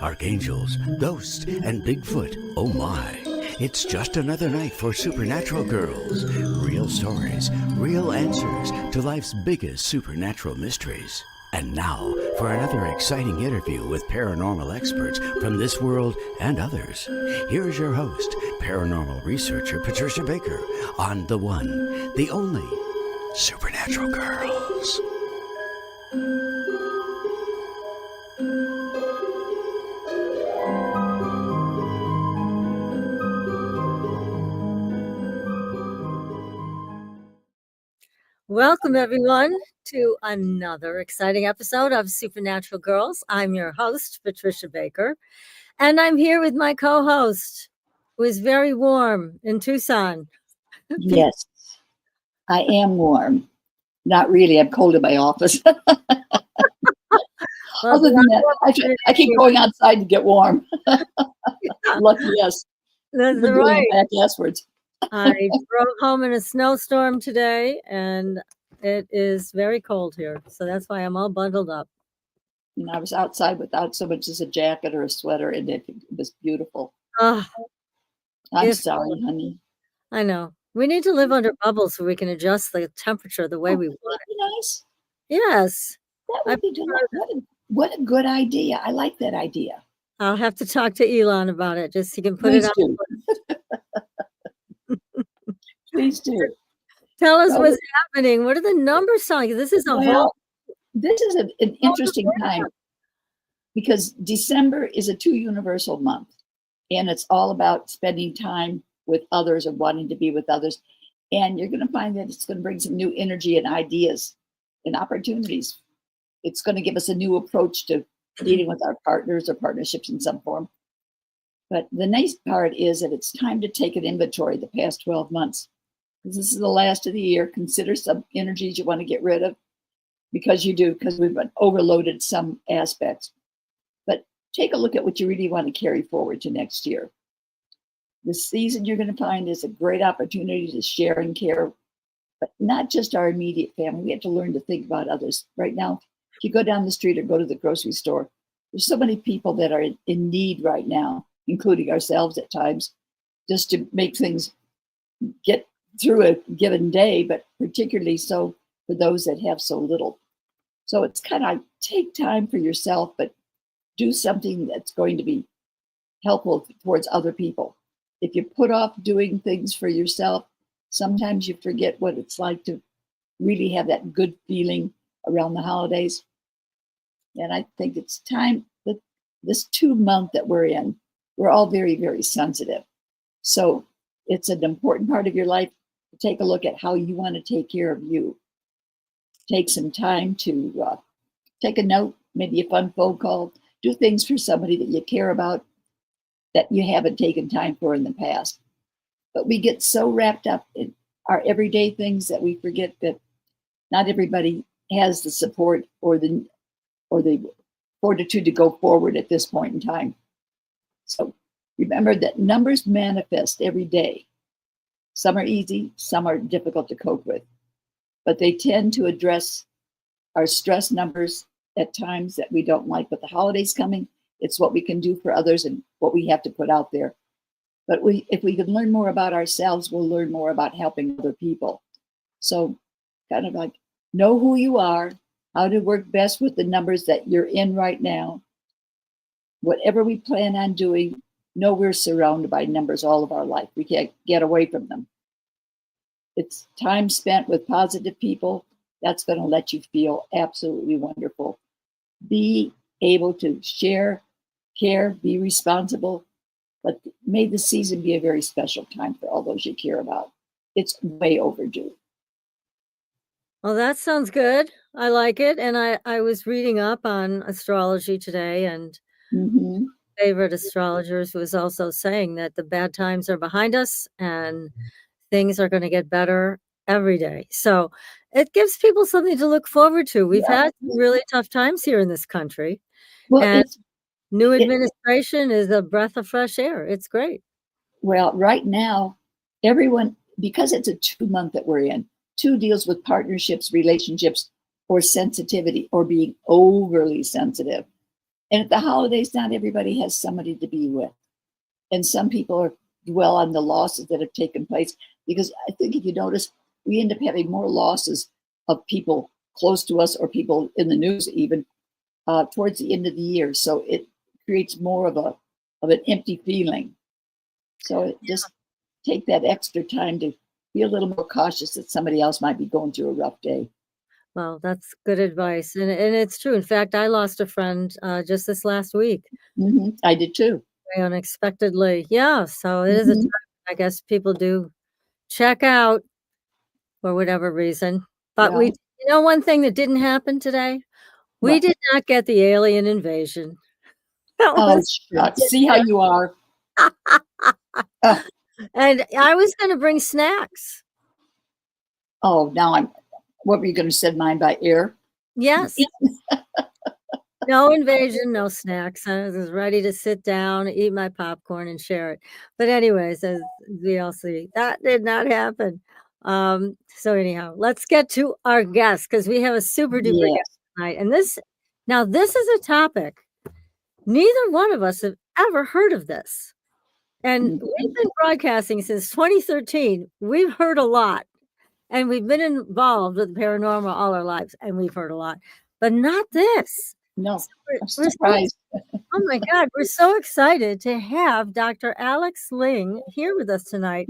Archangels, ghosts, and Bigfoot. Oh my. It's just another night for Supernatural Girls. Real stories, real answers to life's biggest supernatural mysteries. And now for another exciting interview with paranormal experts from this world and others. Here's your host, paranormal researcher Patricia Baker, on the one, the only Supernatural Girls. Welcome, everyone, to another exciting episode of Supernatural Girls. I'm your host, Patricia Baker, and I'm here with my co-host, who is very warm in Tucson. Yes, I am warm. Not really. I'm cold in my office. Well, Other than that, I keep going outside to get warm. Lucky us. That's We're right. back westwards. I drove home in a snowstorm today, and it is very cold here. So that's why I'm all bundled up. And I was outside without so much as a jacket or a sweater, and it was beautiful. Oh, I'm sorry, honey. I know. We need to live under bubbles so we can adjust the temperature the way we want That'd be nice. Yes. That would be good. What a good idea. I like that idea. I'll have to talk to Elon about it. Just he can put it on. Please do. Tell us what's happening. What are the numbers telling? This is This is an interesting time because December is a 2 universal month, and it's all about spending time with others and wanting to be with others. And you're going to find that it's going to bring some new energy and ideas and opportunities. It's going to give us a new approach to dealing with our partners or partnerships in some form. But the nice part is that it's time to take an inventory of the past 12 months. This is the last of the year. Consider some energies you want to get rid of because we've been overloaded some aspects. But take a look at what you really want to carry forward to next year. This season you're going to find is a great opportunity to share and care, but not just our immediate family. We have to learn to think about others. Right now, if you go down the street or go to the grocery store, there's so many people that are in need right now, including ourselves at times, just to make things get through a given day, but particularly so for those that have so little. So it's kind of like take time for yourself, but do something that's going to be helpful towards other people. If you put off doing things for yourself, sometimes you forget what it's like to really have that good feeling around the holidays. And I think it's time that this 2 month that we're in, we're all very, very sensitive. So it's an important part of your life to take a look at how you want to take care of you. Take some time to take a note, maybe a fun phone call, do things for somebody that you care about that you haven't taken time for in the past. But we get so wrapped up in our everyday things that we forget that not everybody has the support or the fortitude to go forward at this point in time. So remember that numbers manifest every day. Some are easy, some are difficult to cope with, but they tend to address our stress numbers at times that we don't like. But the holidays coming, it's what we can do for others and what we have to put out there. But if we can learn more about ourselves, we'll learn more about helping other people. So kind of like know who you are, how to work best with the numbers that you're in right now. Whatever we plan on doing, know we're surrounded by numbers all of our life. We can't get away from them. It's time spent with positive people. That's going to let you feel absolutely wonderful. Be able to share, care, be responsible. But may the season be a very special time for all those you care about. It's way overdue. Well, that sounds good. I like it. And I was reading up on astrology today, and favorite astrologers was also saying that the bad times are behind us and things are going to get better every day. So it gives people something to look forward to. We've had really tough times here in this country. Well, and new administration is a breath of fresh air. It's great. Well, right now, everyone, because it's a 2 month that we're in, 2 deals with partnerships, relationships, or sensitivity, or being overly sensitive. And at the holidays, not everybody has somebody to be with. And some people dwell on the losses that have taken place, because I think if you notice, we end up having more losses of people close to us or people in the news even towards the end of the year. So it creates more of an empty feeling. So just take that extra time to be a little more cautious that somebody else might be going through a rough day. Well, that's good advice, and it's true. In fact, I lost a friend just this last week, I did too. very unexpectedly. Yeah, so it is a time, Mhm. I guess people do check out for whatever reason. But Yeah. one thing that didn't happen today? We What? did not get the alien invasion. That Oh, was shucks. See how you are. Uh, and I was gonna bring snacks. oh, now what were you going to send mine by air? Yes. No invasion, no snacks. I was ready to sit down, eat my popcorn, and share it. But anyways, as we all see, that did not happen. So anyhow, let's get to our guest because we have a super duper guest Yes. tonight. And this is a topic neither one of us have ever heard of this. And Mhm. we've been broadcasting since 2013. We've heard a lot, and we've been involved with paranormal all our lives, and we've heard a lot, but not this. No, So I'm we're so surprised. Oh my God, we're so excited to have Dr. Alex Ling here with us tonight.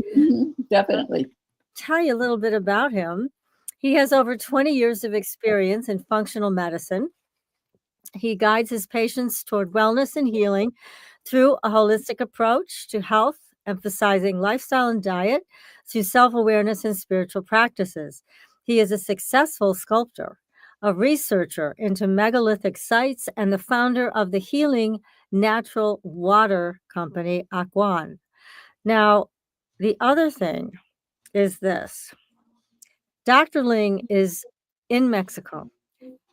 Definitely. Tell you a little bit about him. He has over 20 years of experience in functional medicine. He guides his patients toward wellness and healing through a holistic approach to health, emphasizing lifestyle and diet through self awareness and spiritual practices. He is a successful sculptor, a researcher into megalithic sites, and the founder of the healing natural water company, Aquan. Now, the other thing is this: Dr. Ling is in Mexico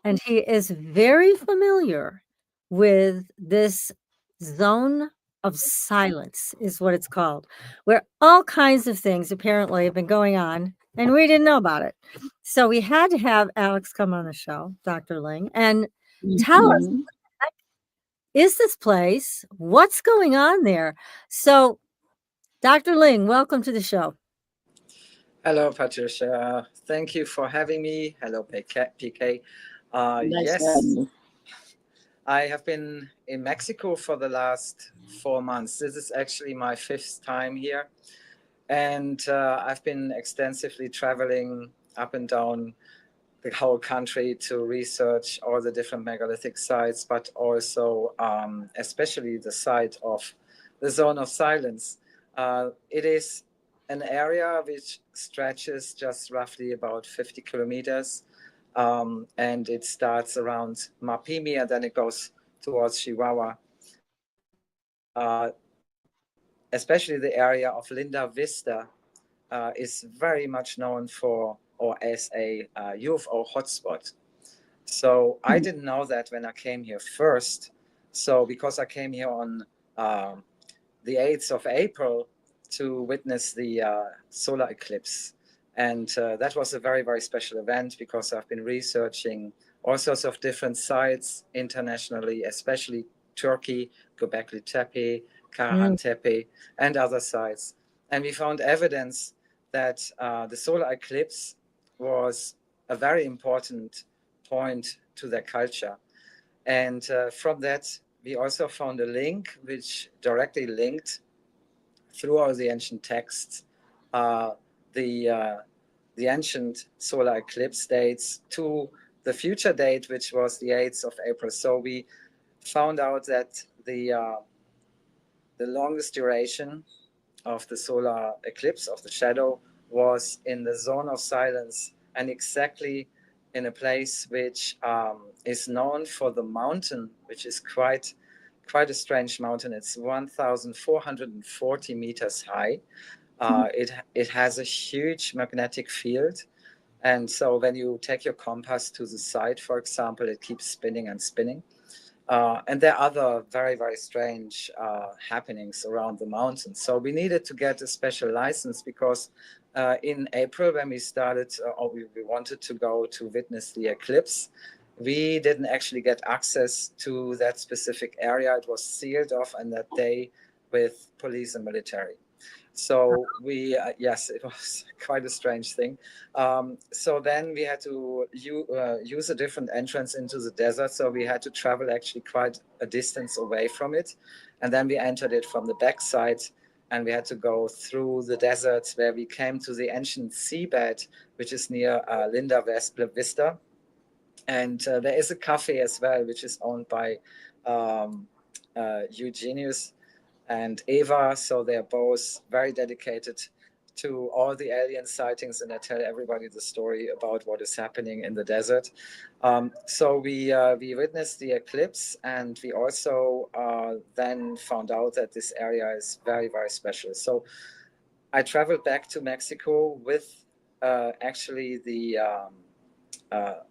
and he is very familiar with this zone of silence, is what it's called, where all kinds of things apparently have been going on, and we didn't know about it. So we had to have Alex come on the show, Dr. Ling, and tell us, Mhm. is this place? What's going on there? So, Dr. Ling, welcome to the show. Hello, Patricia. Thank you for having me. Hello, PK. Nice having Yes, you. I have been in Mexico for the last 4 months. This is actually my 5th time here. And I've been extensively traveling up and down the whole country to research all the different megalithic sites, but also especially the site of the Zone of Silence. It is an area which stretches just roughly about 50 kilometers, and it starts around Mapimi and then it goes towards Chihuahua. Especially the area of Linda Vista is very much known for or as a UFO hotspot. So I didn't know that when I came here first. So because I came here on the 8th of April to witness the solar eclipse. And that was a very, very special event because I've been researching all sorts of different sites internationally, especially Turkey, Göbekli Tepe, Karahan Tepe, and other sites. And we found evidence that the solar eclipse was a very important point to their culture. And from that, we also found a link which directly linked through all the ancient texts uh, the the ancient solar eclipse dates to the future date, which was the 8th of April. So we found out that the longest duration of the solar eclipse of the shadow was in the zone of silence and exactly in a place which is known for the mountain, which is quite a strange mountain. It's 1,440 meters high. It has a huge magnetic field, and so when you take your compass to the site, for example, it keeps spinning and spinning. And there are other very, very strange happenings around the mountain. So we needed to get a special license because in April, when we started, or we wanted to go to witness the eclipse, we didn't actually get access to that specific area. It was sealed off on that day with police and military. So we, yes, it was quite a strange thing. So then we had to use a different entrance into the desert. So we had to travel actually quite a distance away from it. And then we entered it from the backside, and we had to go through the desert where we came to the ancient seabed, which is near Linda Vista. And there is a cafe as well, which is owned by Eugenius and Eva. So they're both very dedicated to all the alien sightings, and I tell everybody the story about what is happening in the desert. So we witnessed the eclipse, and we also then found out that this area is very, very special. So I traveled back to Mexico with actually the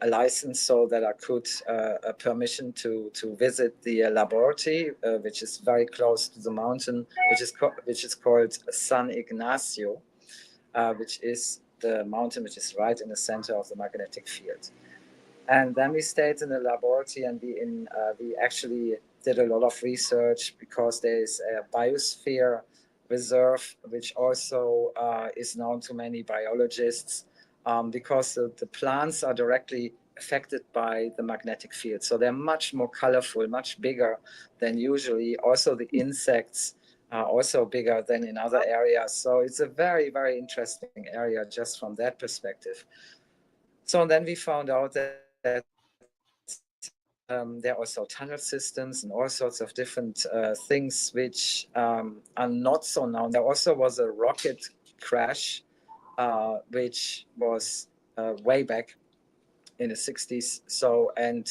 a license so that I could a permission to visit the laboratory, which is very close to the mountain, which is called San Ignacio, which is the mountain which is right in the center of the magnetic field. And then we stayed in the laboratory, and we actually did a lot of research because there is a biosphere reserve, which also is known to many biologists, because the plants are directly affected by the magnetic field. So they're much more colorful, much bigger than usually. Also, the insects are also bigger than in other areas. So it's a very, very interesting area just from that perspective. So then we found out that there are also tunnel systems and all sorts of different things which are not so known. There also was a rocket crash, which was way back in the 60s. So, and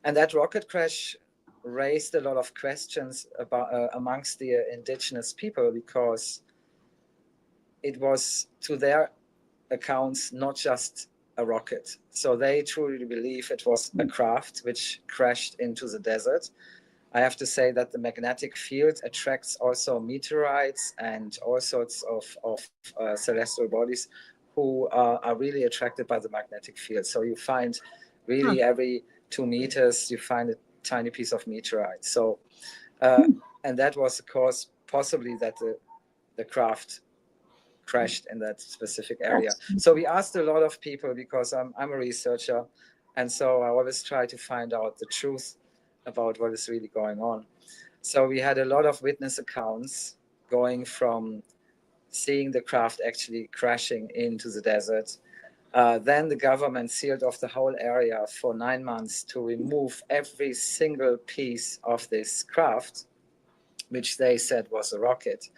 that rocket crash raised a lot of questions about amongst the indigenous people, because it was, to their accounts, not just a rocket. So they truly believe it was a craft which crashed into the desert. I have to say that the magnetic field attracts also meteorites and all sorts of celestial bodies who are really attracted by the magnetic field. So you find really every 2 meters, you find a tiny piece of meteorite. So, and that was, of course, possibly that the craft crashed in that specific area. So we asked a lot of people, because I'm a researcher, and so I always try to find out the truth about what is really going on. So we had a lot of witness accounts going from seeing the craft actually crashing into the desert. Then the government sealed off the whole area for 9 months to remove every single piece of this craft, which they said was a rocket.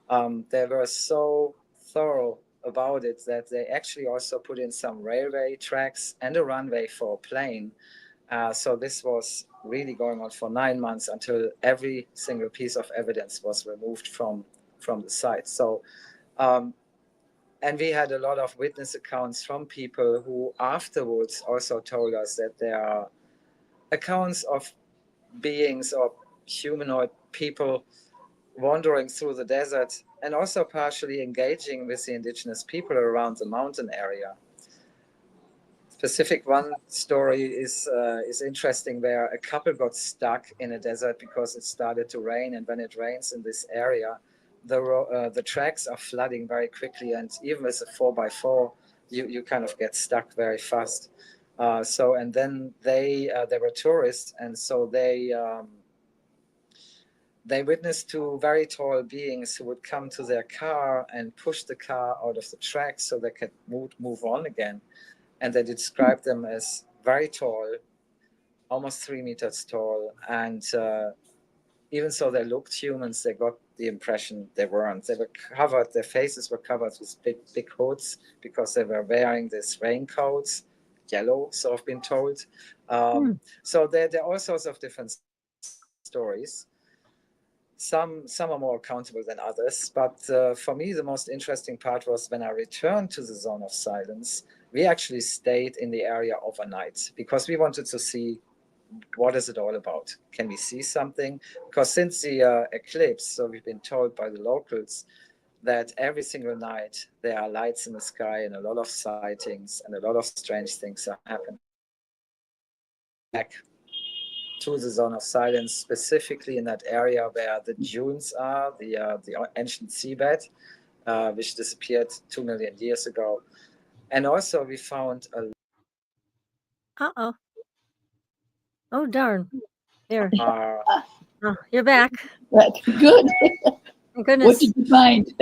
They were so thorough about it that they actually also put in some railway tracks and a runway for a plane. So this was really going on for 9 months until every single piece of evidence was removed from the site. So, and we had a lot of witness accounts from people who afterwards also told us that there are accounts of beings or humanoid people wandering through the desert and also partially engaging with the indigenous people around the mountain area. Specific one story is interesting, where a couple got stuck in a desert because it started to rain, and when it rains in this area, the tracks are flooding very quickly, and even with a 4x4, you kind of get stuck very fast. So, and then they were tourists, and so they witnessed 2 very tall beings who would come to their car and push the car out of the tracks so they could move on again. And they described them as very tall, almost 3 meters tall. And even though they looked humans, they got the impression they weren't. They were covered, their faces were covered with big hoods because they were wearing these raincoats, yellow, so I've been told. So there are all sorts of different stories. Some are more accountable than others, but for me the most interesting part was when I returned to the zone of silence. We actually stayed in the area overnight because we wanted to see what is it all about? Can we see something? Because since the eclipse, so we've been told by the locals that every single night there are lights in the sky and a lot of sightings and a lot of strange things are happening. Back to the zone of silence, specifically in that area where the dunes are, the ancient seabed, which disappeared 2 million years ago. And also we found a Uh-oh. Oh, darn. There. uh, Oh, you're back. But good. Thank What goodness. did you find?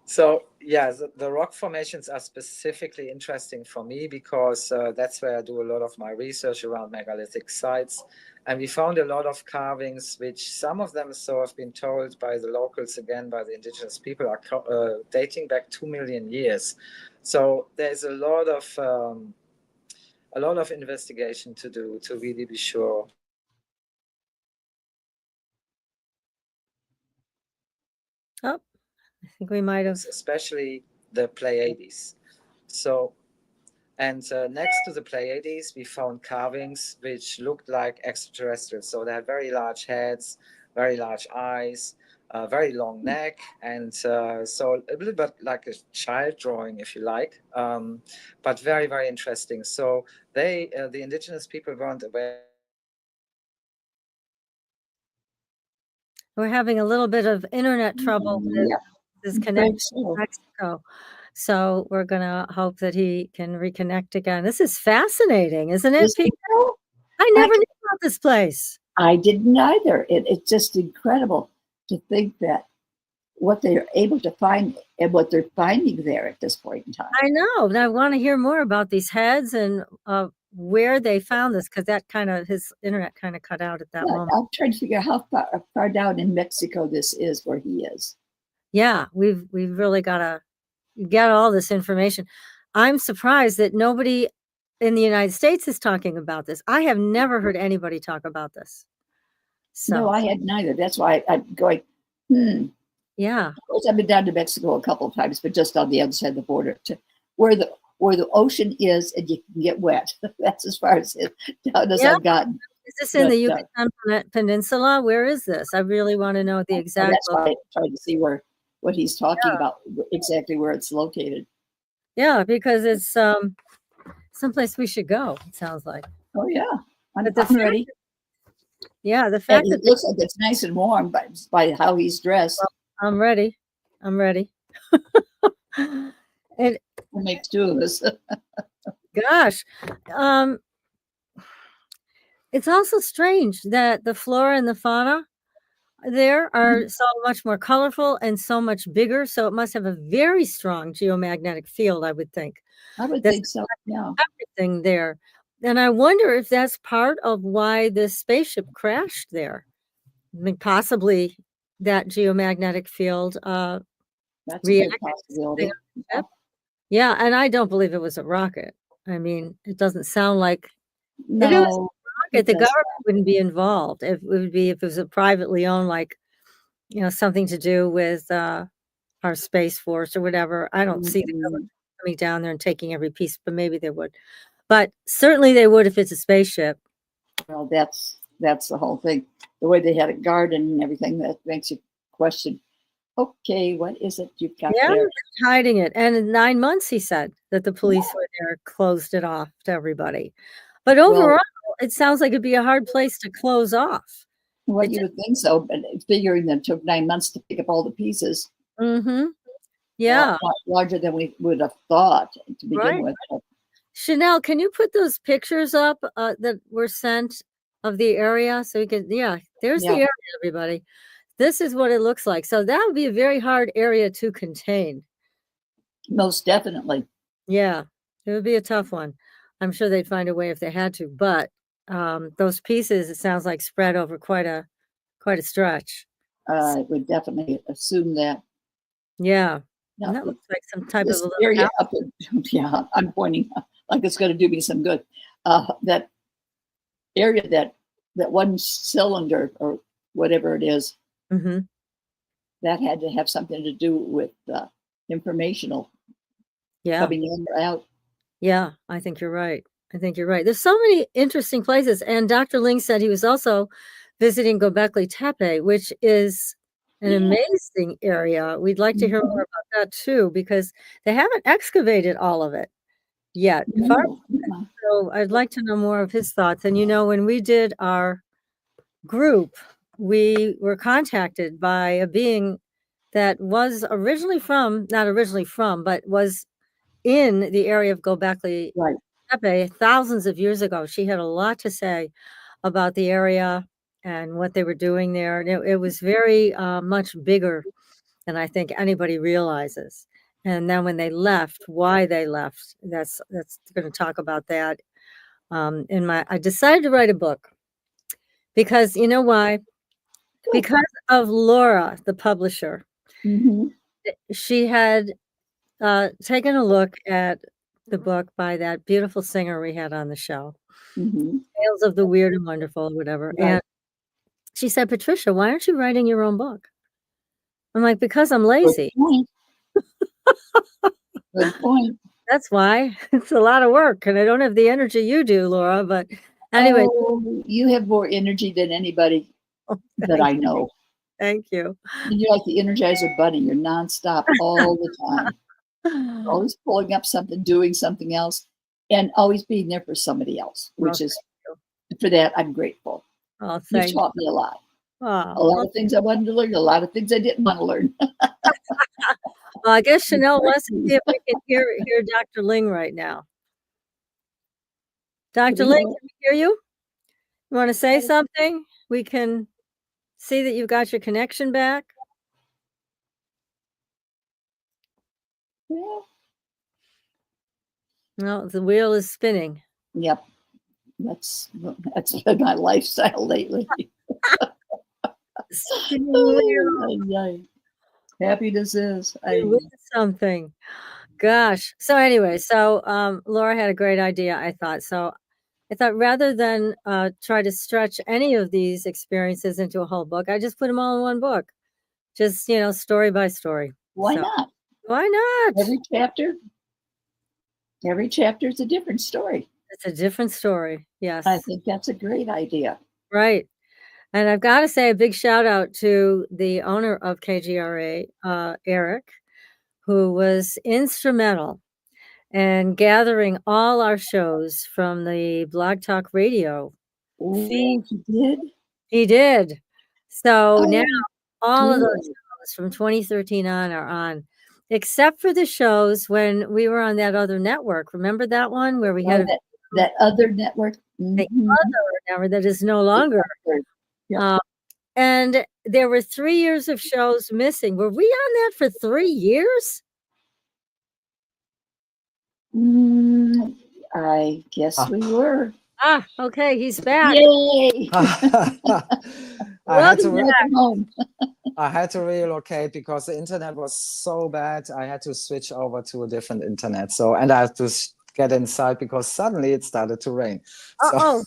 So yeah, the rock formations are specifically interesting for me because that's where I do a lot of my research around megalithic sites. And we found a lot of carvings, which some of them, so have been told by the locals, again, by the indigenous people, are dating back 2 million years. So there's a lot of investigation to do to really be sure. Oh, I think we might have. Especially the Pleiades. So, and next to the Pleiades, we found carvings which looked like extraterrestrials. So they had very large heads, very large eyes, very long neck, and so a little bit like a child drawing, if you like, but very, very interesting. So they, the indigenous people, weren't aware. We're having a little bit of internet trouble with Yeah, this I'm connection afraid so. to Mexico. So we're gonna hope that he can reconnect again. This is fascinating, isn't it, Isn't it Pete? though? I never knew about this place. I didn't either. It's just incredible to think that what they're able to find and what they're finding there at this point in time. I know. And I want to hear more about these heads and where they found this, because that kind of his internet kind of cut out at that Yeah, moment. I'm trying to figure out how far down in Mexico this is where he is. Yeah, we've really got to get all this information. I'm surprised that nobody in the United States is talking about this. I have never heard anybody talk about this. So No, I had neither. That's why I'm going, yeah. Of course, I've been down to Mexico a couple of times, but just on the other side of the border, to where the ocean is, and you can get wet. That's as far as down as I've gotten. Is this in the But, Yucatan Peninsula? Where is this? I really want to know the exact. That's why I tried to see what he's talking about, exactly where it's located. Yeah, because it's someplace we should go. It sounds like. Oh yeah, I'm But the ready. Yeah, the And fact it that looks like it's nice and warm, but by how he's dressed, I'm ready. I'm ready. And we'll make two of us. gosh, it's also strange that the flora and the fauna there are so much more colorful and so much bigger. So it must have a very strong geomagnetic field, I would think. I would That's think so. Yeah. everything there. And I wonder if that's part of why this spaceship crashed there. I mean, possibly that geomagnetic field That's a good reacted. possibility. Yeah, and I don't believe it was a rocket. I mean, it doesn't sound like if it was No, a rocket, the government wouldn't be involved. It would be if it was a privately owned, like, something to do with our Space Force or whatever. I don't see the government coming down there and taking every piece, but maybe they would. But certainly they would if it's a spaceship. well, that's the whole thing. The way they had it guarded and everything, that makes you question, okay, what is it you've got Yeah, there? hiding it. And in 9 months, he said that the police were there, closed it off to everybody. But overall, it sounds like it'd be a hard place to close off. Well, you would think so, but figuring that it took 9 months to pick up all the pieces. Mm-hmm. Yeah. Lot larger than we would have thought to begin with. Chanel, can you put those pictures up that were sent of the area so you can, there's the area, everybody. This is what it looks like. So that would be a very hard area to contain. Most definitely. Yeah, it would be a tough one. I'm sure they'd find a way if they had to, but those pieces, it sounds like spread over quite a stretch. I would definitely assume that. Yeah. And that looks like some type of a area up yeah, I'm pointing like it's going to do me some good. That area, that one cylinder or whatever it is, that had to have something to do with informational coming in or out. Yeah, I think you're right. I think you're right. There's so many interesting places, and Dr. Ling said he was also visiting Göbekli Tepe, which is an Yeah. amazing area. We'd like to hear Mhm. more about that too, because they haven't excavated all of it yet. No. So I'd like to know more of his thoughts. And when we did our group, we were contacted by a being that was not originally from, but was in the area of Göbekli Right. Tepe thousands of years ago. She had a lot to say about the area and what they were doing there. And it was very much bigger than I think anybody realizes. And then when they left, why they left, that's going to talk about that. I decided to write a book because you know why? Cool. Because of Laura, the publisher. Mhm. She had taken a look at the book by that beautiful singer we had on the show, Mhm. Tales of the Weird and Wonderful, or whatever. Right. And she said, Patricia, why aren't you writing your own book? I'm like, because I'm Good lazy. point. Good point. That's why. It's a lot of work, and I don't have the energy you do, Laura. But anyway, Oh, you have more energy than anybody that I know. thank you. You're like the Energizer Bunny. You're nonstop all the time. Always pulling up something, doing something else, and always being there for somebody else, which Well, is, for that, I'm grateful. Oh, You've thank you. taught me a lot. A Oh, lot of things I wanted to learn, a lot of things I didn't want to learn. well, I guess Chanel wants to see if we can hear Dr. Ling right now. Dr. Ling, can we hear you? You want to say something? We can see that you've got your connection back. Yeah. No, the wheel is spinning. Yep. That's been my lifestyle lately. Spinning wheel. Happiness is. You win something. Gosh. So anyway, Laura had a great idea, I thought. So I thought rather than try to stretch any of these experiences into a whole book, I just put them all in one book. Just, story by story. Why So, not? Why not? Every chapter is a different story. It's a different story. Yes. I think that's a great idea. Right. And I've got to say a big shout out to the owner of KGRA, Eric, who was instrumental in gathering all our shows from the Blog Talk Radio feed. Oh, he did? He did. So now Oh, all of those good. shows from 2013 on are on, except for the shows when we were on that other network. Remember that one where we had that other network? the Mhm. other network that is no longer. Yeah. And there were 3 years of shows missing. Were we on that for 3 years? I guess we were. Ah, okay, he's back. Yay! I had to Welcome home. I had to relocate because the internet was so bad. I had to switch over to a different internet. And I had to get inside because suddenly it started to rain. Oh,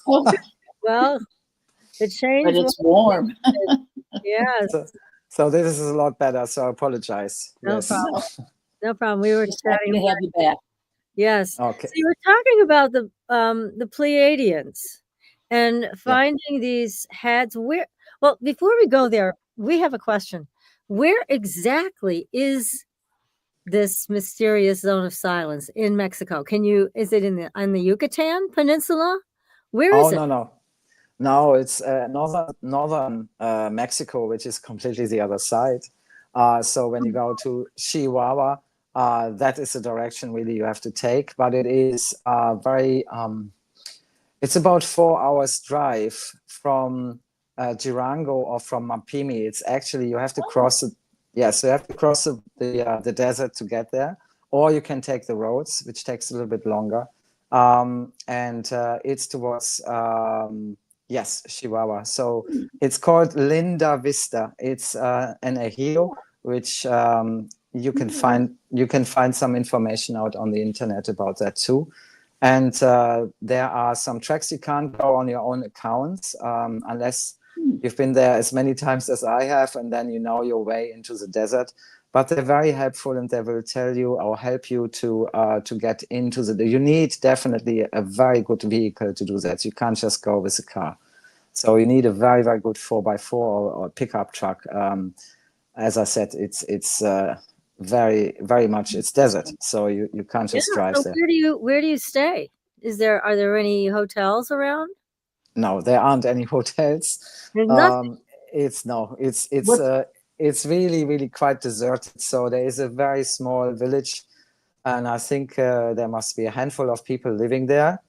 well, it changed. But it's warm. Yes. So this is a lot better. So I apologize. No Yes. problem. No problem. We were Just happy chatting. to have you back. Yes. Okay. So you were talking about the Pleiadians and finding these heads. Well, before we go there, we have a question. Where exactly is this mysterious zone of silence in Mexico? Is it on the Yucatan Peninsula? Where is it? No, it's northern Mexico, which is completely the other side. So when you go to Chihuahua, that is the direction really you have to take. But it is it's about 4 hours drive from Durango or from Mapimi. It's actually, you have to cross it. Yes, you have to cross the desert to get there, or you can take the roads, which takes a little bit longer. And it's towards Chihuahua. So it's called Linda Vista. It's an ejido, which you can find some information out on the internet about that too. And there are some tracks you can't go on your own accounts unless you've been there as many times as I have, and then you know your way into the desert. but they're very helpful, and they will tell you or help you to get into the. You need definitely a very good vehicle to do that. You can't just go with a car. So you need a very, very good 4x4 or pickup truck. As I said, it's very, very much, it's desert. So you can't just drive So there. where do you stay? Are there any hotels around? No, there aren't any hotels. There's nothing. It's really, really quite deserted. So there is a very small village, and I think there must be a handful of people living there.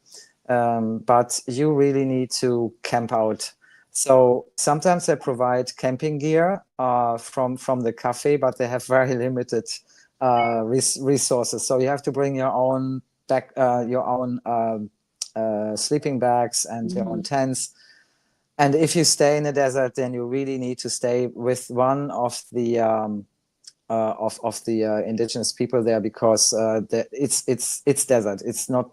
But you really need to camp out. So sometimes they provide camping gear from the cafe, but they have very limited resources. So you have to bring your own sleeping bags and your own tents. And if you stay in the desert, then you really need to stay with one of the indigenous people there, because it's desert. It's not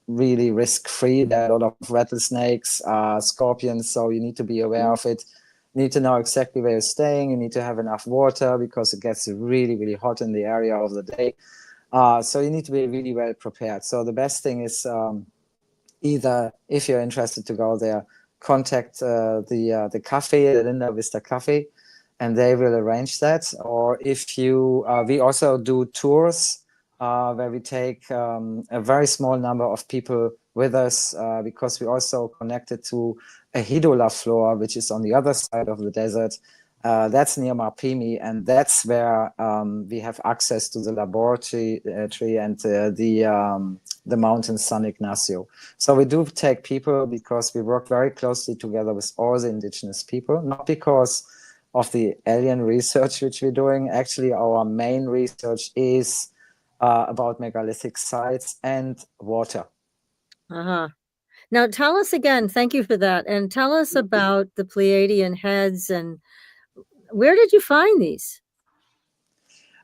really risk-free. There are a lot of rattlesnakes, scorpions, so you need to be aware of it. You need to know exactly where you're staying. You need to have enough water, because it gets really, really hot in the area of the day. So you need to be really well prepared. So the best thing is either, if you're interested to go there, contact the cafe, the Linda Vista Cafe, and they will arrange that. Or if you, we also do tours where we take a very small number of people with us, because we also connected to a Hidola floor, which is on the other side of the desert. That's near Mapimi, and that's where we have access to the laboratory and the mountain San Ignacio. So we do take people because we work very closely together with all the indigenous people, not because of the alien research which we're doing. Actually, our main research is about megalithic sites and water. Now tell us again, thank you for that, and tell us about the Pleiadian heads, and where did you find these?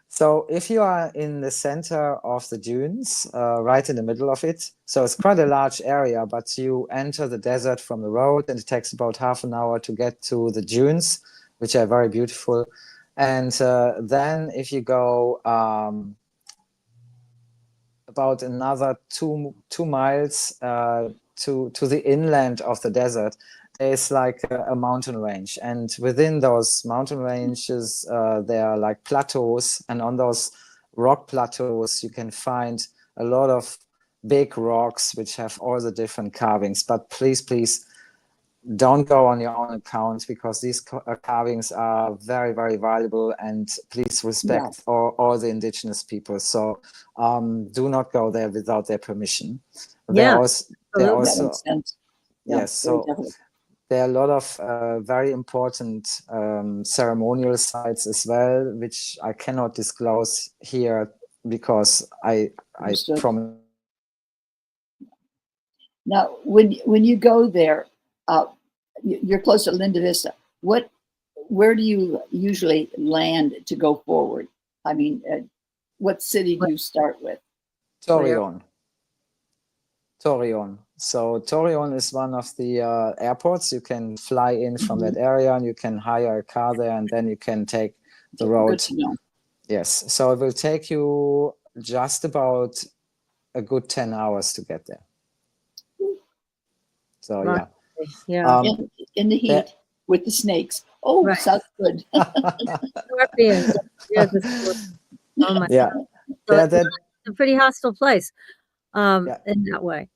So if you are in the center of the dunes, right in the middle of it, so it's quite a large area, but you enter the desert from the road, and it takes about half an hour to get to the dunes, which are very beautiful. And then if you go about another two miles to the inland of the desert, there's like a mountain range, and within those mountain ranges there are like plateaus, and on those rock plateaus you can find a lot of big rocks which have all the different carvings. But please don't go on your own account, because these carvings are very, very valuable, and please respect all the indigenous people. So do not go there without their permission. Yes, so there are a lot of very important ceremonial sites as well, which I cannot disclose here because I promise. Now, when you go there, you're close to Linda Vista. Where do you usually land to go forward? I mean, what city do you start with? Torreon. So Torreon is one of the airports. You can fly in from that area, and you can hire a car there, and then you can take the road. Good to know. Yes, so it will take you just about a good 10 hours to get there. So in the heat with the snakes. Oh, sounds good. Scorpions. Oh my God. So it's a pretty hostile place in that way.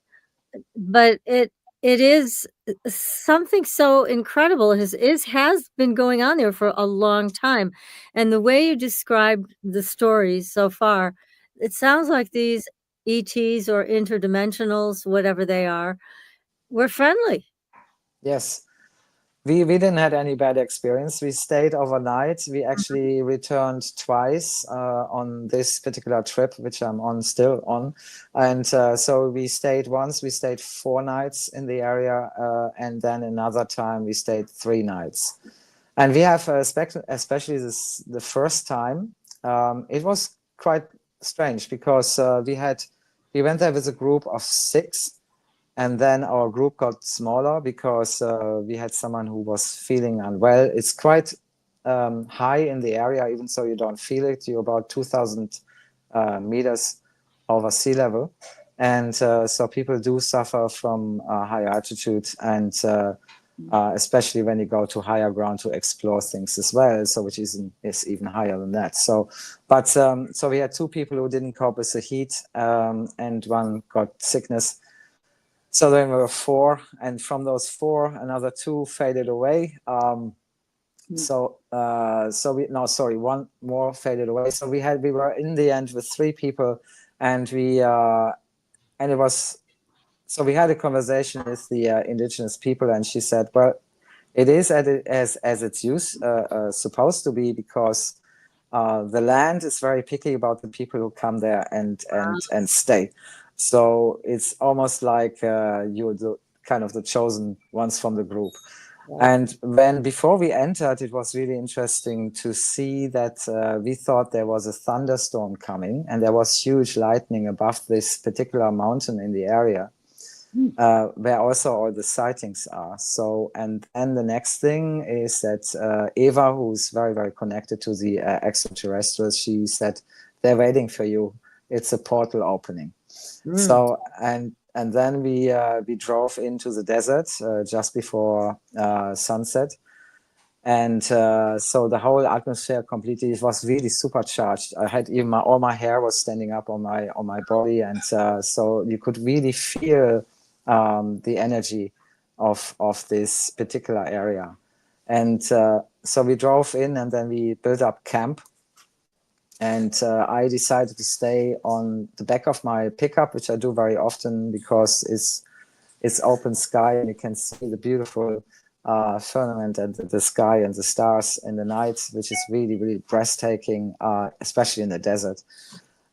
But it is something so incredible has been going on there for a long time. And the way you described the stories so far, it sounds like these ETs or interdimensionals, whatever they are, were friendly. Yes. We didn't have any bad experience. We stayed overnight. We actually returned twice on this particular trip, which I'm still on. And so we stayed 4 nights in the area, and then another time we stayed 3 nights. And we have, especially the first time, it was quite strange, because we went there with a group of 6. And then our group got smaller because we had someone who was feeling unwell. It's quite high in the area, even so you don't feel it. You're about 2,000 meters over sea level. And so people do suffer from high altitude, and especially when you go to higher ground to explore things as well, so which is even higher than that. So, but so we had 2 people who didn't cope with the heat, and one got sickness. So then we were 4, and from those 4, another 2 faded away. So one more faded away. So we were in the end with 3 people, and and it was. So we had a conversation with the indigenous people, and she said, well, it is as it's supposed to be, because the land is very picky about the people who come there and stay. So it's almost like you're kind of the chosen ones from the group. And before we entered, it was really interesting to see that we thought there was a thunderstorm coming, and there was huge lightning above this particular mountain in the area. Where also all the sightings are. So, and the next thing is that Eva, who's very, very connected to the extraterrestrials, she said, they're waiting for you. It's a portal opening. So, and then we drove into the desert just before sunset. And so the whole atmosphere completely, it was really supercharged. I had even all my hair was standing up on my body. And so you could really feel the energy of this particular area. And so we drove in, and then we built up camp. And I decided to stay on the back of my pickup, which I do very often because it's open sky, and you can see the beautiful firmament and the sky and the stars in the night, which is really, really breathtaking, especially in the desert.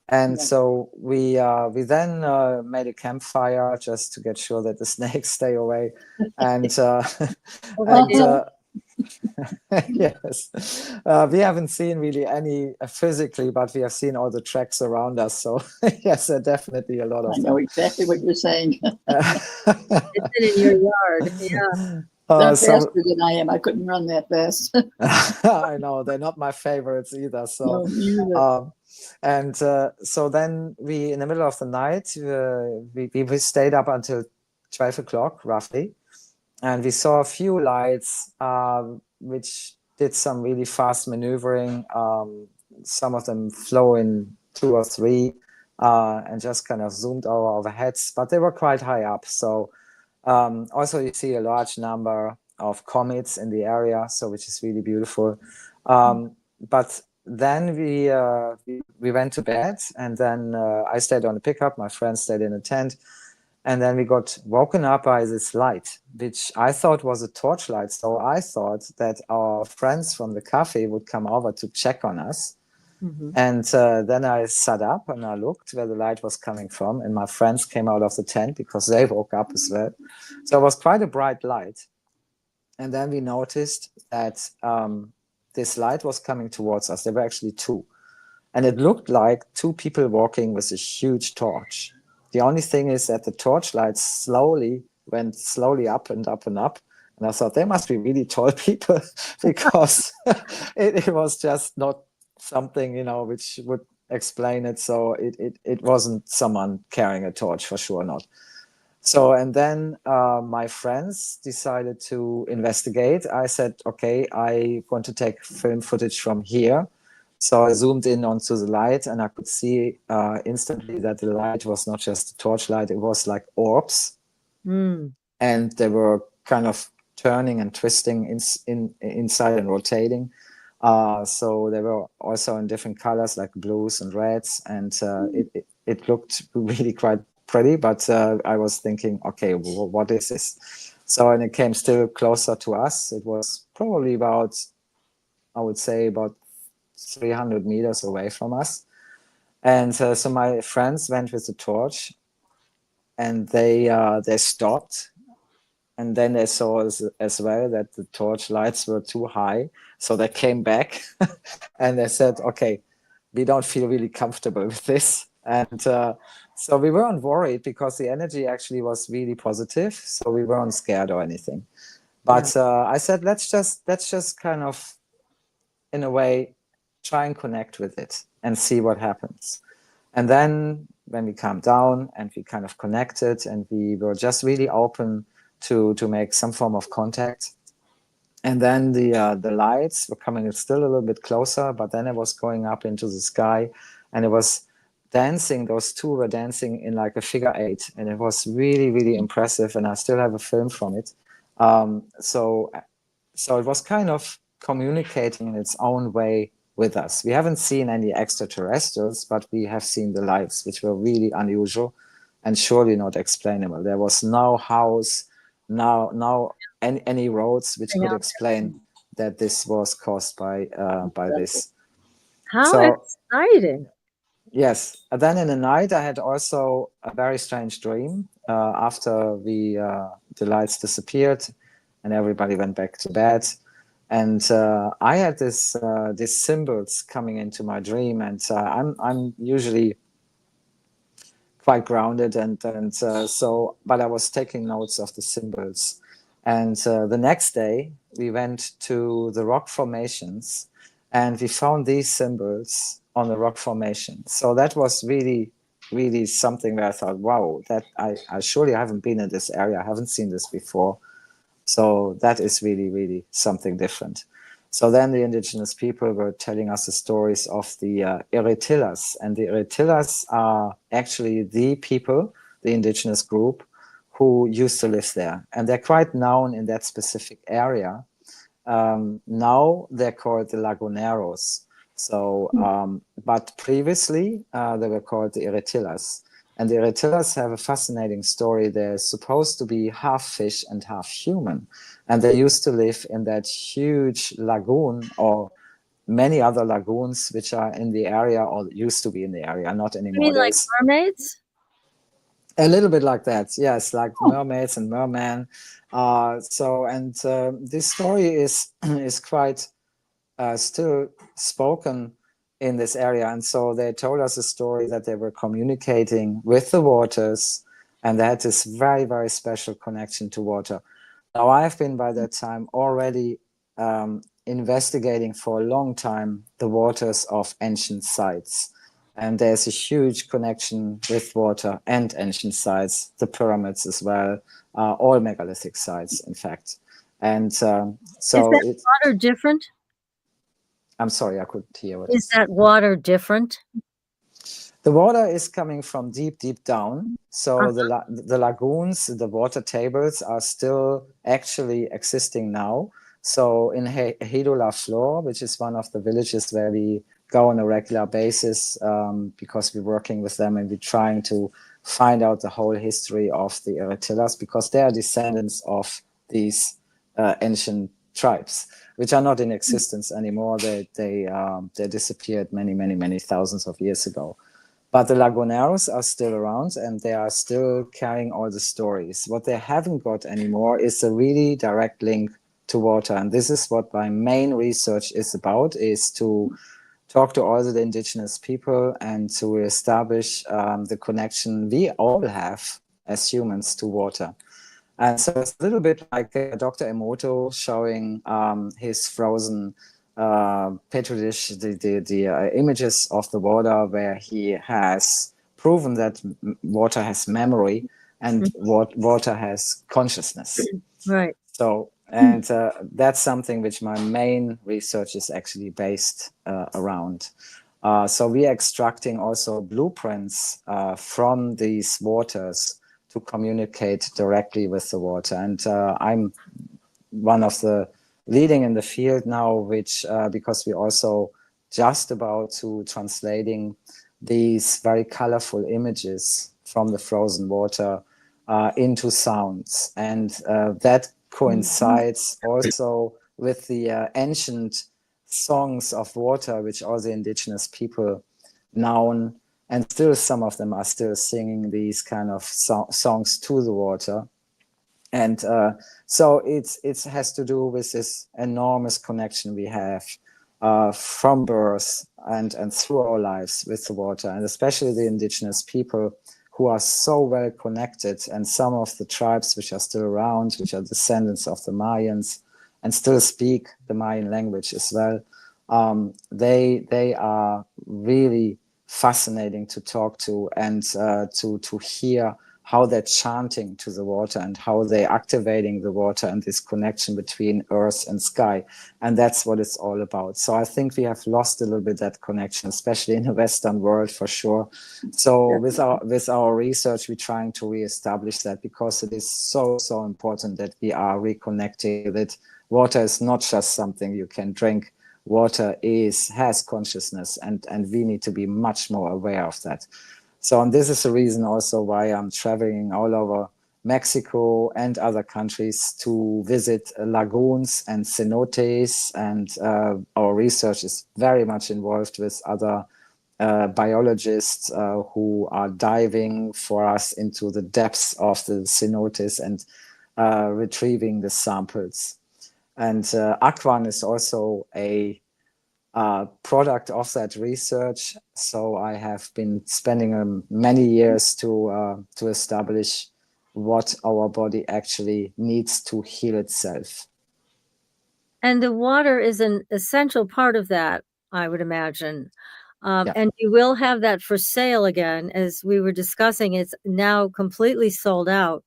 And so we then made a campfire just to get sure that the snakes stay away. And yes, we haven't seen really any physically, but we have seen all the tracks around us. So yes, definitely a lot of. I know exactly what you're saying. It's in your yard. Yeah. They're faster than I am. I couldn't run that fast. I know, they're not my favorites either. So, no, and so then we, in the middle of the night, we stayed up until 12 o'clock roughly, and we saw a few lights which did some really fast maneuvering. Some of them flew in 2 or 3 and just kind of zoomed over our heads, but they were quite high up. So also you see a large number of comets in the area, so which is really beautiful. But then we went to bed, and then I stayed on the pickup, my friend stayed in a tent, and then we got woken up by this light, which I thought was a torchlight. So I thought that our friends from the cafe would come over to check on us. And then I sat up and I looked where the light was coming from, and my friends came out of the tent because they woke up as well. So it was quite a bright light. And then we noticed that this light was coming towards us. There were actually 2. And it looked like 2 people walking with a huge torch. The only thing is that the torchlight went slowly up and up and up. And I thought they must be really tall people because it was just not something, which would explain it. So it wasn't someone carrying a torch, for sure not. So, and then my friends decided to investigate. I said, okay, I want to take film footage from here. So I zoomed in onto the light, and I could see instantly that the light was not just a torchlight, it was like orbs. And they were kind of turning and twisting inside and rotating. So they were also in different colors, like blues and reds, and it looked really quite pretty, but I was thinking, okay, what is this? So, and it came still closer to us. It was probably about, I would say, about 300 meters away from us. And so my friends went with the torch, and they stopped. And then they saw as well that the torch lights were too high. So they came back and they said, okay, we don't feel really comfortable with this. And so we weren't worried because the energy actually was really positive. So we weren't scared or anything. But I said, let's just kind of in a way, try and connect with it and see what happens. And then when we calmed down and we kind of connected and we were just really open to make some form of contact. And then the lights were coming still a little bit closer, but then it was going up into the sky, and it was dancing. Those two were dancing in like a figure eight, and it was really, really impressive. And I still have a film from it. So it was kind of communicating in its own way with us. We haven't seen any extraterrestrials, but we have seen the lights, which were really unusual and surely not explainable. There was no house, no any roads which could explain that this was caused by this. How So, exciting. yes. And then in the night, I had also a very strange dream after the lights disappeared and everybody went back to bed. And I had these symbols coming into my dream, and I'm usually quite grounded, and so, but I was taking notes of the symbols. And the next day, we went to the rock formations, and we found these symbols on the rock formation. So that was really, really something where I thought, wow, that I surely haven't been in this area. I haven't seen this before. So that is really, really something different. So then the indigenous people were telling us the stories of the Eretillas. And the Eretillas are actually the people, the indigenous group, who used to live there. And they're quite known in that specific area. Now they're called the Laguneros. So, but previously they were called the Eretillas. And the Eretillas have a fascinating story. They're supposed to be half fish and half human. And they used to live in that huge lagoon, or many other lagoons which are in the area, or used to be in the area, not anymore. You mean like mermaids? A little bit like that, yes, like mermaids and mermen. This story is quite still spoken in this area. And so they told us a story that they were communicating with the waters, and they had this very, very special connection to water. Now, I've been by that time already investigating for a long time the waters of ancient sites. And there's a huge connection with water and ancient sites, the pyramids as well, all megalithic sites, in fact. And so is that water different? I'm sorry, I couldn't hear what. Is that water different? The water is coming from deep, deep down. So the lagoons, the water tables are still actually existing now. So in Hedo La Flor, which is one of the villages where we go on a regular basis, because we're working with them and we're trying to find out the whole history of the Eretillas, because they are descendants of these ancient tribes, which are not in existence anymore. They disappeared many thousands of years ago. But the Laguneros are still around, and they are still carrying all the stories. What they haven't got anymore is a really direct link to water. And this is what my main research is about, is to talk to all the indigenous people and to establish the connection we all have as humans to water. And so it's a little bit like Dr. Emoto showing his frozen petri dish, the images of the water, where he has proven that water has memory and water has consciousness. Right. So, and that's something which my main research is actually based around. So we are extracting also blueprints from these waters to communicate directly with the water. And I'm one of the leading in the field now, which because we're also just about to translating these very colorful images from the frozen water into sounds. And that coincides also with the ancient songs of water, which all the indigenous people known, and still some of them are still singing these kind of songs to the water. And so it has to do with this enormous connection we have from birth and through our lives with the water, and especially the indigenous people who are so well connected, and some of the tribes which are still around, which are descendants of the Mayans and still speak the Mayan language as well, They are really fascinating to talk to, and to hear how they're chanting to the water and how they're activating the water and this connection between earth and sky. And that's what it's all about. So I think we have lost a little bit that connection, especially in the Western world, for sure. So with our research, we're trying to reestablish that, because it is so important that we are reconnecting with it. Water is not just something you can drink. Water has consciousness, and we need to be much more aware of that. So, and this is the reason also why I'm traveling all over Mexico and other countries to visit lagoons and cenotes, and our research is very much involved with other biologists who are diving for us into the depths of the cenotes and retrieving the samples. And Aquan is also a product of that research. So I have been spending many years to establish what our body actually needs to heal itself. And the water is an essential part of that, I would imagine. Yeah. And you will have that for sale again, as we were discussing. It's now completely sold out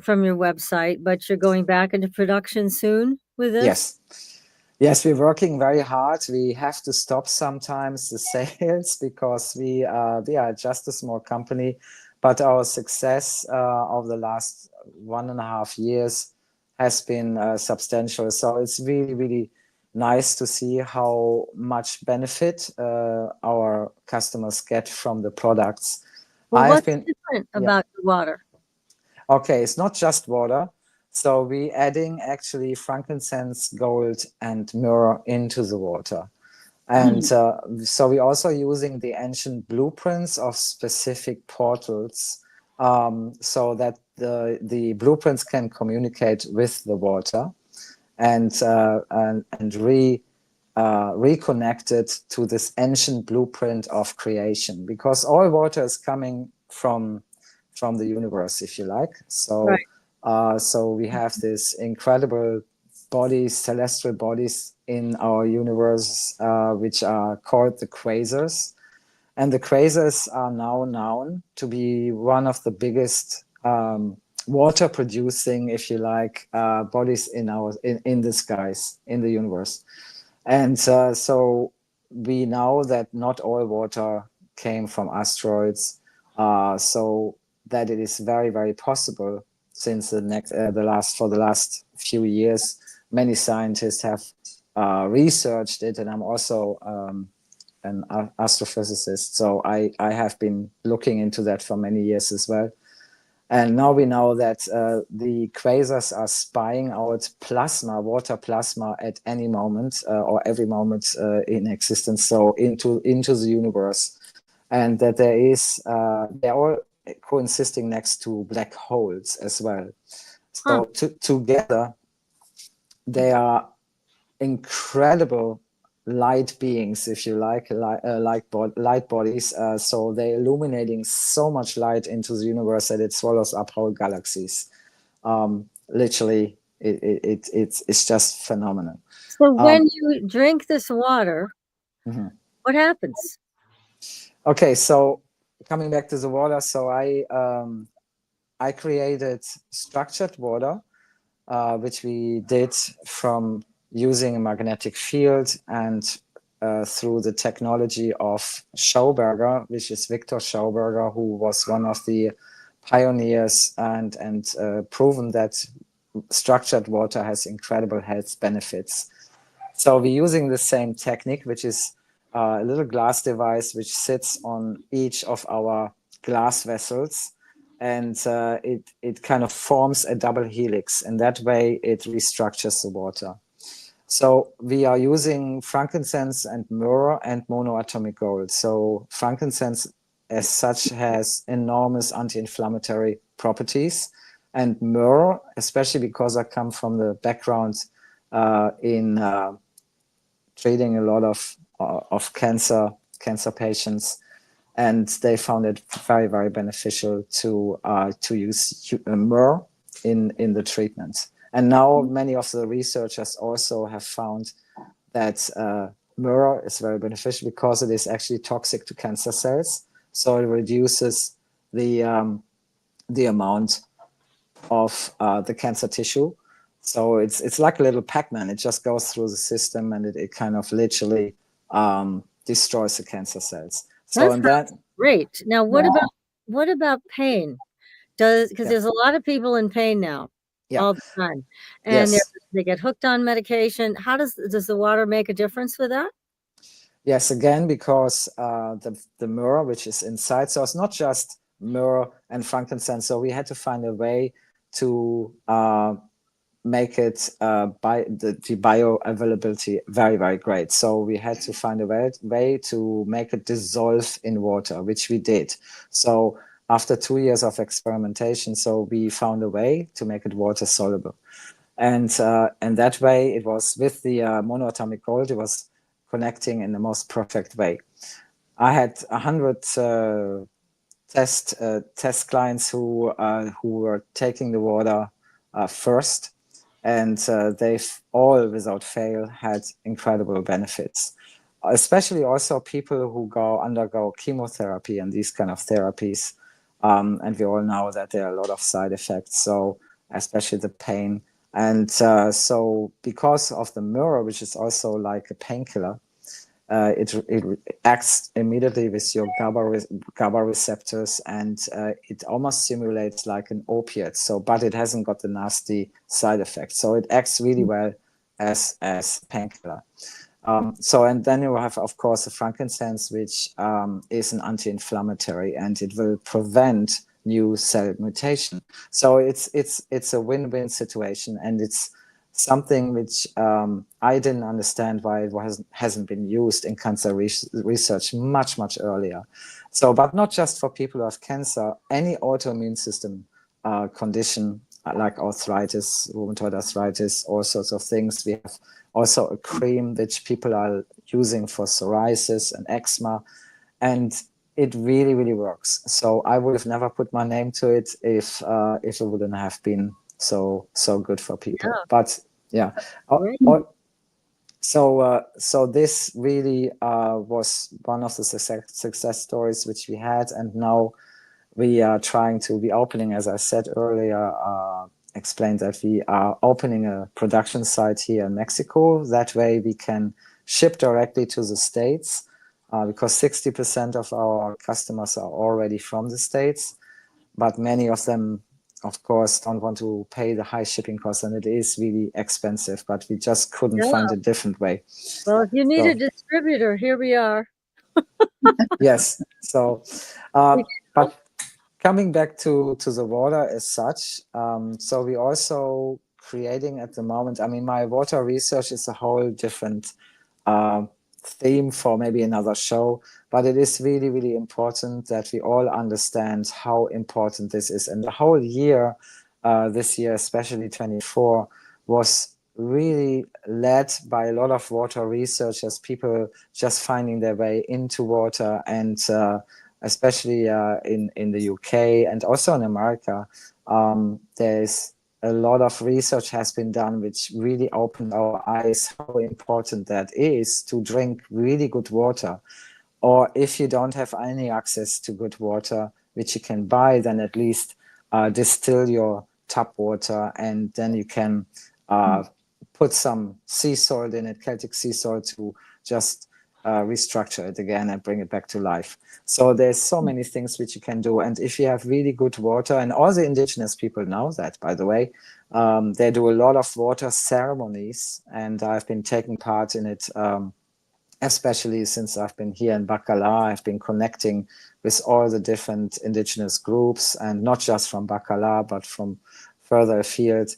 from your website, but you're going back into production soon with this? Yes, we're working very hard. We have to stop sometimes the sales because we are just a small company, but our success of the last 1.5 years has been substantial. So it's really, really nice to see how much benefit our customers get from the products. Well, what's different about the water? Okay, it's not just water. So we adding actually frankincense, gold, and myrrh into the water. And so we're also using the ancient blueprints of specific portals, so that the blueprints can communicate with the water and reconnect it to this ancient blueprint of creation, because all water is coming from the universe, if you like. So so we have this incredible bodies, celestial bodies in our universe, which are called the quasars. And the quasars are now known to be one of the biggest water producing, if you like, bodies in the skies, in the universe. And so we know that not all water came from asteroids, so that it is very, very possible. Since the last few years, many scientists have researched it, and I'm also an astrophysicist, so I have been looking into that for many years as well. And now we know that the quasars are spying out plasma, water plasma, at any moment or every moment in existence, so into the universe, and that they're all coexisting next to black holes as well. So together, they are incredible light beings, if you like, light bodies. So they're illuminating so much light into the universe that it swallows up whole galaxies. Literally, it's just phenomenal. So when you drink this water, what happens? Okay, so coming back to the water, so I created structured water, which we did from using a magnetic field and through the technology of Schauberger, which is Victor Schauberger, who was one of the pioneers and proven that structured water has incredible health benefits. So we're using the same technique, which is a little glass device which sits on each of our glass vessels, and it kind of forms a double helix, and that way it restructures the water. So we are using frankincense and myrrh and monoatomic gold. So frankincense as such has enormous anti-inflammatory properties, and myrrh, especially because I come from the background in treating a lot of cancer patients, and they found it very, very beneficial to use myrrh in the treatment. And now many of the researchers also have found that mirror is very beneficial because it is actually toxic to cancer cells. So it reduces the amount of the cancer tissue. So it's like a little Pac-Man. It just goes through the system and it kind of literally destroys the cancer cells. So and that great. Now, what about pain? Because Yeah. there's a lot of people in pain now, Yeah. all the time, and Yes. they get hooked on medication. How does the water make a difference with that? Yes, again, because the myrrh, which is inside, so it's not just myrrh and frankincense. So we had to find a way to make it the bioavailability very, very great. So we had to find a way to make it dissolve in water, which we did. So after 2 years of experimentation, so we found a way to make it water soluble. And that way it was with the monoatomic gold, it was connecting in the most perfect way. I had 100 test clients who were taking the water first, and they've all, without fail, had incredible benefits. Especially also people who undergo chemotherapy and these kind of therapies, and we all know that there are a lot of side effects. So especially the pain, and so because of the mirror, which is also like a painkiller. It acts immediately with your GABA receptors, and it almost simulates like an opiate. So, but it hasn't got the nasty side effects. So it acts really well as painkiller. So, and then you have, of course, the frankincense, which is an anti-inflammatory, and it will prevent new cell mutation. So it's a win-win situation, and it's something which I didn't understand why it hasn't been used in cancer research much earlier. So, but not just for people who have cancer, any autoimmune system condition like arthritis, rheumatoid arthritis, all sorts of things. We have also a cream which people are using for psoriasis and eczema, and it really works. So I would have never put my name to it if it wouldn't have been so good for people. Yeah. But yeah, so this really was one of the success stories which we had, and now we are trying to be opening, as I said earlier, explained that we are opening a production site here in Mexico. That way we can ship directly to the States, because 60% of our customers are already from the States, but many of them, of course, don't want to pay the high shipping costs, and it is really expensive, but we just couldn't find a different way. Well, if you need a distributor, here we are. Yes. So, but coming back to the water as such, so we also creating at the moment, I mean, my water research is a whole different theme for maybe another show, but it is really important that we all understand how important this is. And the whole year, this year, especially 24, was really led by a lot of water researchers, people just finding their way into water, and especially in the UK and also in America, there's a lot of research has been done which really opened our eyes how important that is to drink really good water. Or if you don't have any access to good water which you can buy, then at least distill your tap water, and then you can put some sea salt in it, Celtic sea salt, to just restructure it again and bring it back to life. So there's so many things which you can do. And if you have really good water, and all the indigenous people know that, by the way, they do a lot of water ceremonies, and I've been taking part in it, especially since I've been here in Bacala. I've been connecting with all the different indigenous groups, and not just from Bacala, but from further afield.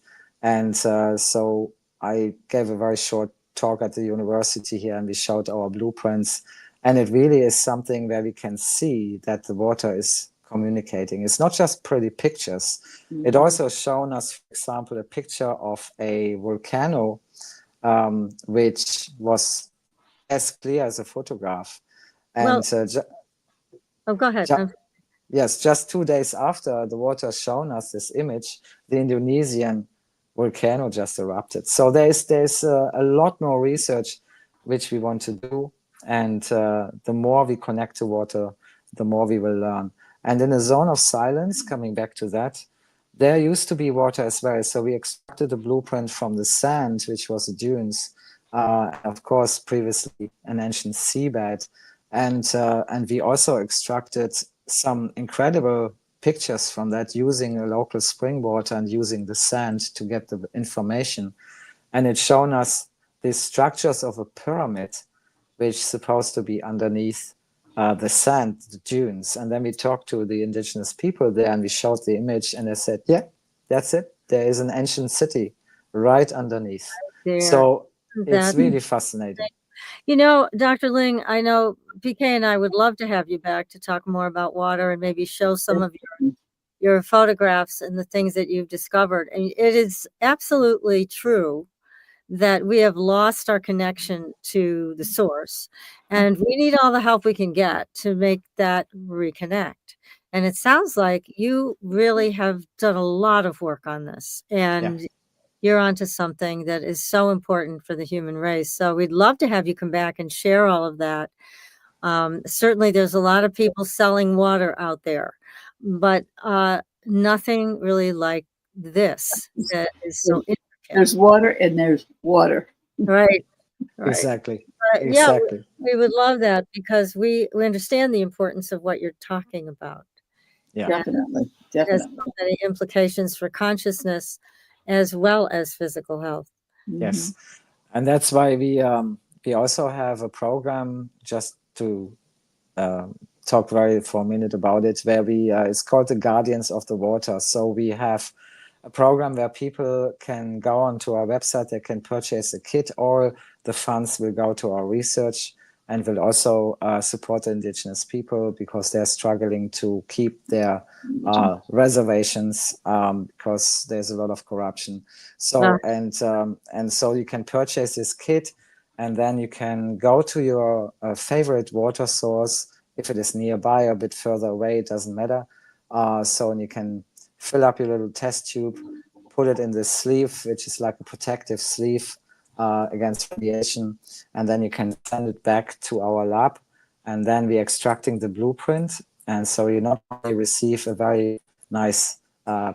And so I gave a very short talk at the university here, and we showed our blueprints, and it really is something where we can see that the water is communicating. It's not just pretty pictures. It also shown us, for example, a picture of a volcano which was as clear as a photograph, and go ahead. Yes, just 2 days after the water shown us this image, the Indonesian volcano just erupted. So there's a lot more research which we want to do. And the more we connect to water, the more we will learn. And in a zone of silence, coming back to that, there used to be water as well. So we extracted a blueprint from the sand, which was the dunes, and of course, previously an ancient seabed. And we also extracted some incredible pictures from that using a local spring water and using the sand to get the information. And it's shown us these structures of a pyramid, which is supposed to be underneath the sand, the dunes. And then we talked to the indigenous people there and we showed the image and they said, yeah, that's it. There is an ancient city right underneath. There. So it's That's really fascinating. You know, Dr. Ling, I know PK and I would love to have you back to talk more about water and maybe show some of your photographs and the things that you've discovered. And it is absolutely true that we have lost our connection to the source, and we need all the help we can get to make that reconnect. And it sounds like you really have done a lot of work on this, and you're onto something that is so important for the human race. So we'd love to have you come back and share all of that. Certainly there's a lot of people selling water out there, but nothing really like this that is so intricate. There's water and there's water. Right. Exactly. Yeah, we would love that because we understand the importance of what you're talking about. Yeah, definitely. It has so many implications for consciousness as well as physical health. Yes, and that's why we also have a program, just to talk for a minute about it, where it's called the Guardians of the Water. So we have a program where people can go onto our website, they can purchase a kit, or the funds will go to our research and will also support the indigenous people because they're struggling to keep their reservations because there's a lot of corruption. So and so you can purchase this kit, and then you can go to your favorite water source. If it is nearby or a bit further away, it doesn't matter. So you can fill up your little test tube, put it in this sleeve, which is like a protective sleeve against radiation, and then you can send it back to our lab, and then we're extracting the blueprint. And so you not only receive a very nice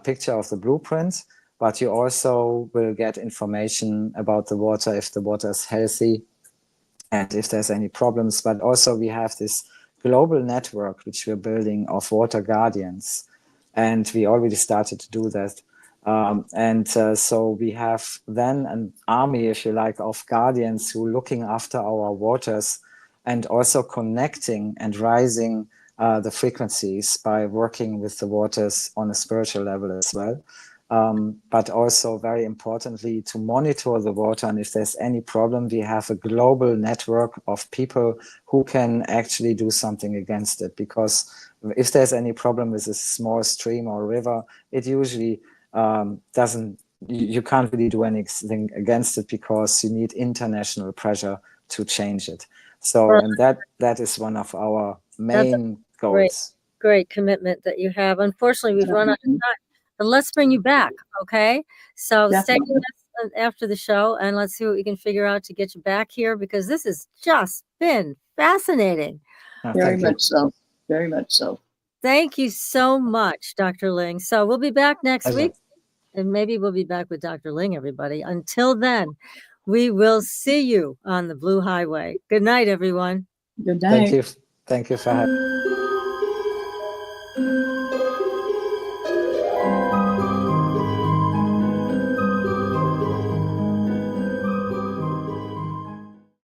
picture of the blueprint, but you also will get information about the water, if the water is healthy and if there's any problems. But also we have this global network which we're building of water guardians, and we already started to do that. So we have then an army, if you like, of guardians who are looking after our waters and also connecting and rising the frequencies by working with the waters on a spiritual level as well. But also very importantly to monitor the water, and if there's any problem, we have a global network of people who can actually do something against it, because if there's any problem with a small stream or river, it usually you can't really do anything against it because you need international pressure to change it. So and that is one of our main goals. Great commitment that you have. Unfortunately, we've run out of time. But let's bring you back, okay? So stay with us after the show, and let's see what we can figure out to get you back here, because this has just been fascinating. Very much so. Very much so. Thank you so much, Dr. Ling. So we'll be back next week, and maybe we'll be back with Dr. Ling, everybody. Until then, we will see you on the Blue Highway. Good night, everyone. Good night. Thank you for having me.